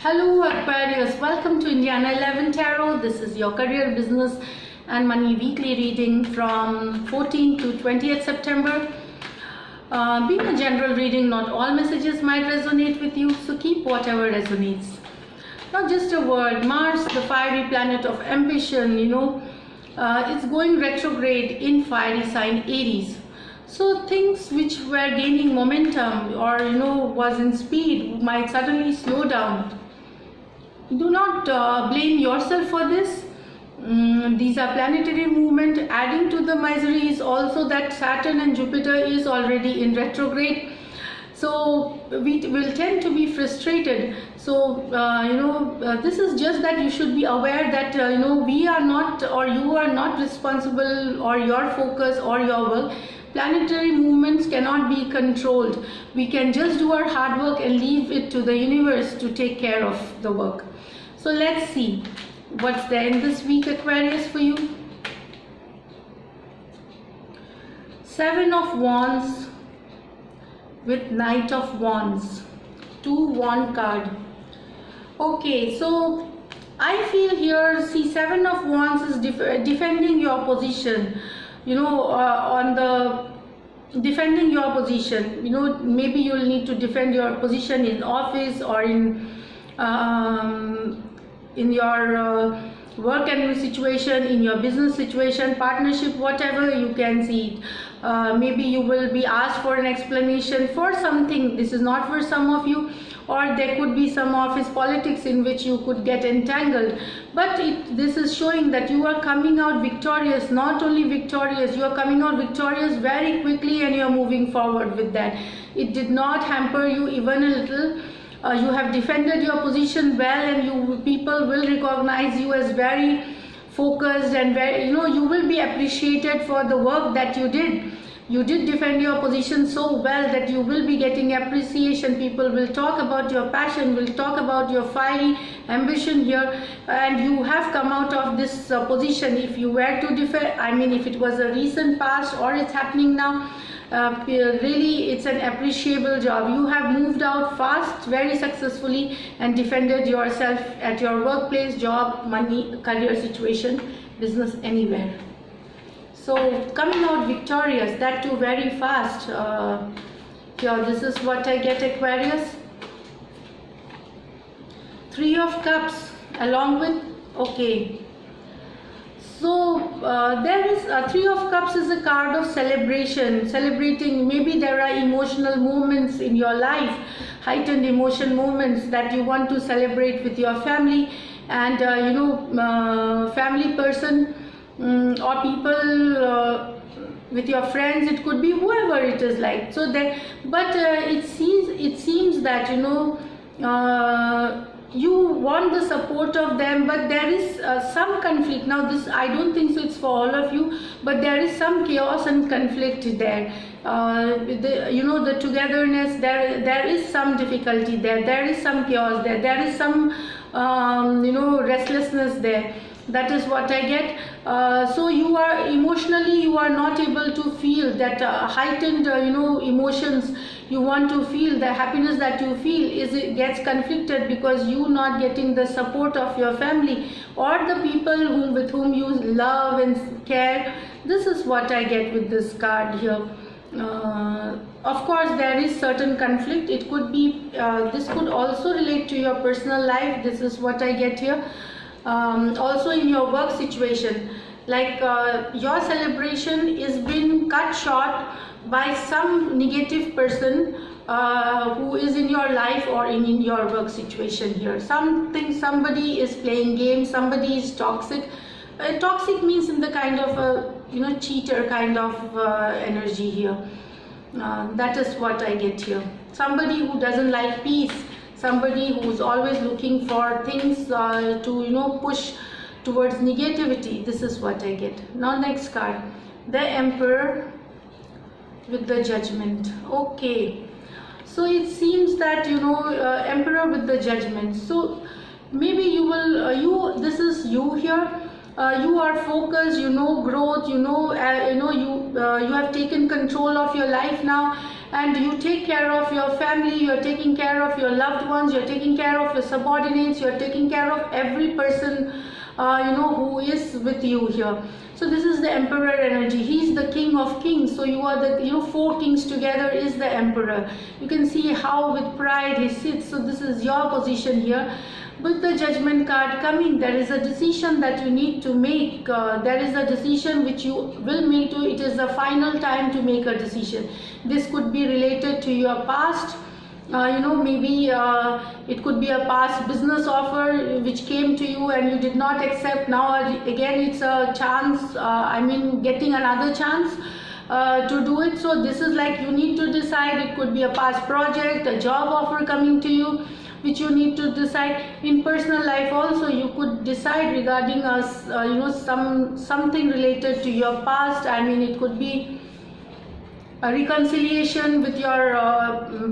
Hello Aquarius, welcome to Indiana 11 Tarot. This is your career, business and money weekly reading from 14th to 20th September. Being a general reading, not all messages might resonate with you, so keep whatever resonates. Now just a word, Mars, the fiery planet of ambition, it's going retrograde in fiery sign Aries. So things which were gaining momentum or was in speed might suddenly slow down. Do not blame yourself for this. These are planetary movement. Adding to the misery is also that Saturn and Jupiter is already in retrograde. So we will tend to be frustrated. So this is just that you should be aware that we are not, or you are not responsible, or your focus or your work. Planetary movements cannot be controlled. We can just do our hard work and leave it to the universe to take care of the work. So let's see what's there in this week, Aquarius, for you. Seven of Wands with Knight of Wands, 2 wand card. Okay, so I feel here, see, Seven of Wands is defending your position, defending your position. Maybe you'll need to defend your position in office or in your work and situation, in your business situation, partnership, whatever you can see it. Maybe you will be asked for an explanation for something. This is not for some of you, or there could be some office politics in which you could get entangled, but this is showing that you are coming out victorious. Not only victorious, you are coming out victorious very quickly, and you are moving forward with that. It did not hamper you even a little. You have defended your position well, and people will recognize you as very focused, and very, you will be appreciated for the work that you did. You did defend your position so well that you will be getting appreciation. People will talk about your passion, will talk about your fiery ambition here, and you have come out of this position. If you were to defend, if it was a recent past or it's happening now, really it's an appreciable job. You have moved out fast, very successfully, and defended yourself at your workplace, job, money, career situation, business, anywhere. So coming out victorious, that too very fast. Here, this is what I get, Aquarius. 3 of Cups along with, okay. So there is 3 of Cups is a card of celebration, celebrating. Maybe there are emotional moments in your life, heightened emotion moments that you want to celebrate with your family, and family person, or people with your friends. It could be whoever it is like. So that, but it seems that you want the support of them, but there is some conflict. Now this, I don't think so it's for all of you, but there is some chaos and conflict there. The togetherness, there is some difficulty there is some chaos there is some restlessness there. That is what I get. So you are emotionally, you are not able to feel that heightened emotions you want to feel. The happiness that you feel it gets conflicted because you not getting the support of your family or the people with whom you love and care. This is what I get with this card here. Of course there is certain conflict. It could be this could also relate to your personal life. This is what I get here. Also in your work situation, like your celebration is been cut short by some negative person who is in your life or in your work situation here. Somebody is playing games, somebody is toxic. Toxic means in the kind of a cheater kind of energy here. That is what I get here. Somebody who doesn't like peace, somebody who's always looking for things to push towards negativity. This is what I get. Now next card, the Emperor with the Judgment. Okay, so it seems that Emperor with the Judgment. So maybe you will this is you here. You are focused, growth, you have taken control of your life now, and you take care of your family, you're taking care of your loved ones, you're taking care of your subordinates, you're taking care of every person who is with you here. So this is the emperor energy. He's the king of kings. So you are the, four kings together is the emperor. You can see how with pride he sits. So this is your position here. With the judgment card coming, there is a decision that you need to make. There is a decision which you will make. It is the final time to make a decision. This could be related to your past. Maybe it could be a past business offer which came to you and you did not accept. Now again it's a chance, getting another chance to do it. So this is like you need to decide. It could be a past project, a job offer coming to you which you need to decide. In personal life also you could decide regarding something related to your past. It could be a reconciliation with your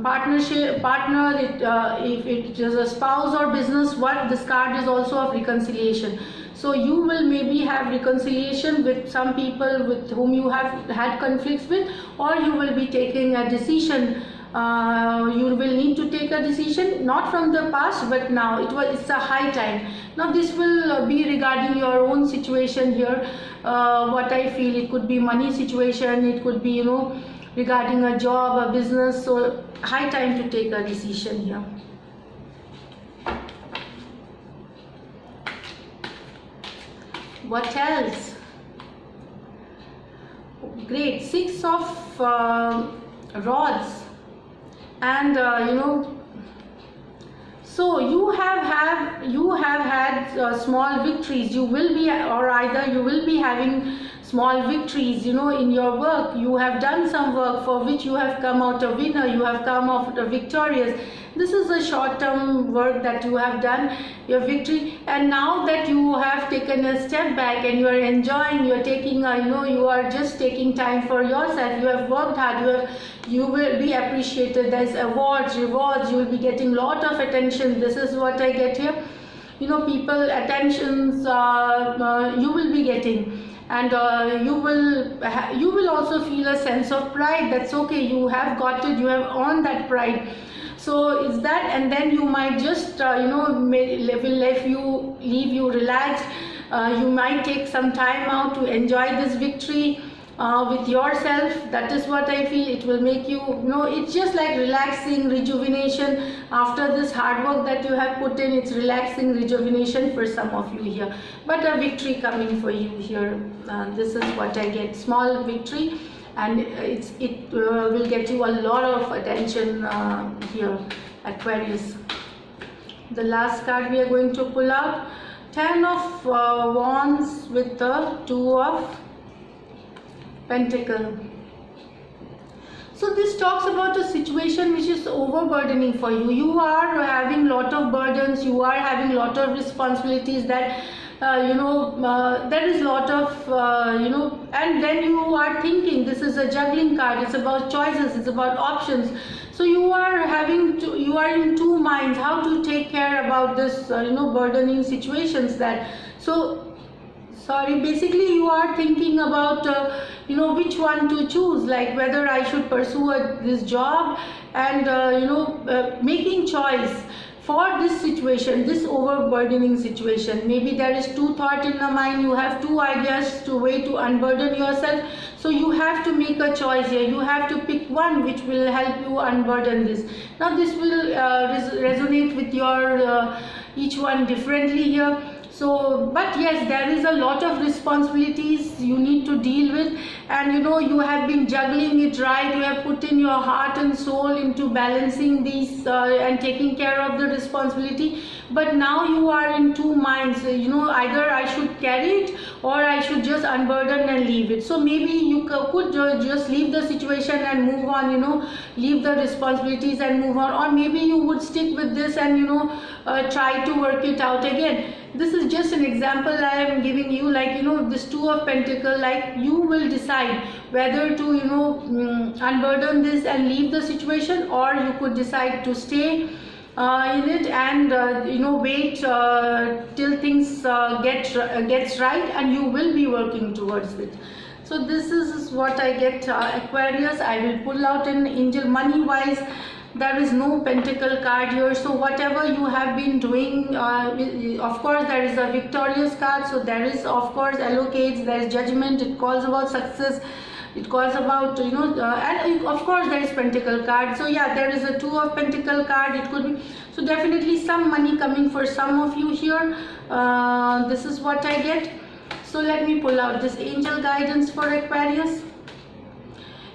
partner. If it is a spouse or business, this card is also of reconciliation. So you will maybe have reconciliation with some people with whom you have had conflicts with, or you will be taking a decision. You will need to take a decision, not from the past, but now. It's a high time. Now this will be regarding your own situation here. What I feel, it could be money situation, it could be regarding a job, a business. So high time to take a decision here. What else? Great. 6 of rods, and so you have had small victories. You will be, or either you will be having small victories, in your work. You have done some work for which you have come out a winner, you have come out victorious. This is a short-term work that you have done, your victory. And now that you have taken a step back and you are enjoying, you are taking you are just taking time for yourself. You have worked hard, you will be appreciated. There's awards, rewards, you will be getting lot of attention. This is what I get here. People attentions you will be getting. And you will also feel a sense of pride. That's okay, you have got it, you have earned that pride. So it's that, and then you might just will leave you relaxed. You might take some time out to enjoy this victory with yourself. That is what I feel. It will make you, it's just like relaxing, rejuvenation after this hard work that you have put in. It's relaxing, rejuvenation for some of you here, but a victory coming for you here. This is what I get, small victory, and it will get you a lot of attention here, Aquarius. The last card we are going to pull out, 10 of Wands with the 2 of Pentacle. So this talks about a situation which is overburdening for you. You are having lot of burdens, you are having lot of responsibilities that there is lot of and then you are thinking, this is a juggling card, it's about choices, it's about options. So you are in two minds how to take care about this burdening situations. Basically you are thinking about which one to choose, like whether I should pursue this job, and making choice for this situation, this overburdening situation. Maybe there is 2 thoughts in the mind, you have 2 ideas to way to unburden yourself. So you have to make a choice here. You have to pick one which will help you unburden this. Now this will resonate with your each one differently here. So, but yes, there is a lot of responsibilities you need to deal with, and you have been juggling it right. You have put in your heart and soul into balancing these and taking care of the responsibility. But now you are in 2 minds. Either I should carry it or I should just unburden and leave it. So maybe you could just leave the situation and move on. Leave the responsibilities and move on, or maybe you would stick with this and try to work it out again. This is just an example I am giving you, like this 2 of Pentacle, like you will decide whether to unburden this and leave the situation, or you could decide to stay in it and wait till things gets right, and you will be working towards it. So this is what I get, Aquarius. I will pull out an angel. Money wise, there is no pentacle card here, so whatever you have been doing, of course there is a victorious card, so there is of course allocates, there is judgment, it calls about success, it calls about, and of course there is pentacle card. So yeah, there is a 2 of pentacle card. It could be, so definitely some money coming for some of you here. This is what I get. So let me pull out this angel guidance for Aquarius.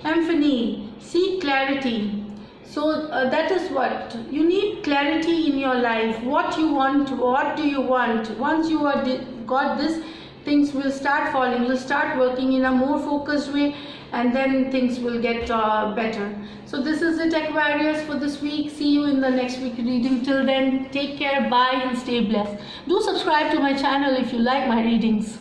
Epiphany, seek clarity. So that is what you need, clarity in your life. What you want, what do you want? Once you are got this, things will start falling. You'll start working in a more focused way, and then things will get better. So this is it, Aquarius, for this week. See you in the next week reading. Till then, take care, bye, and stay blessed. Do subscribe to my channel if you like my readings.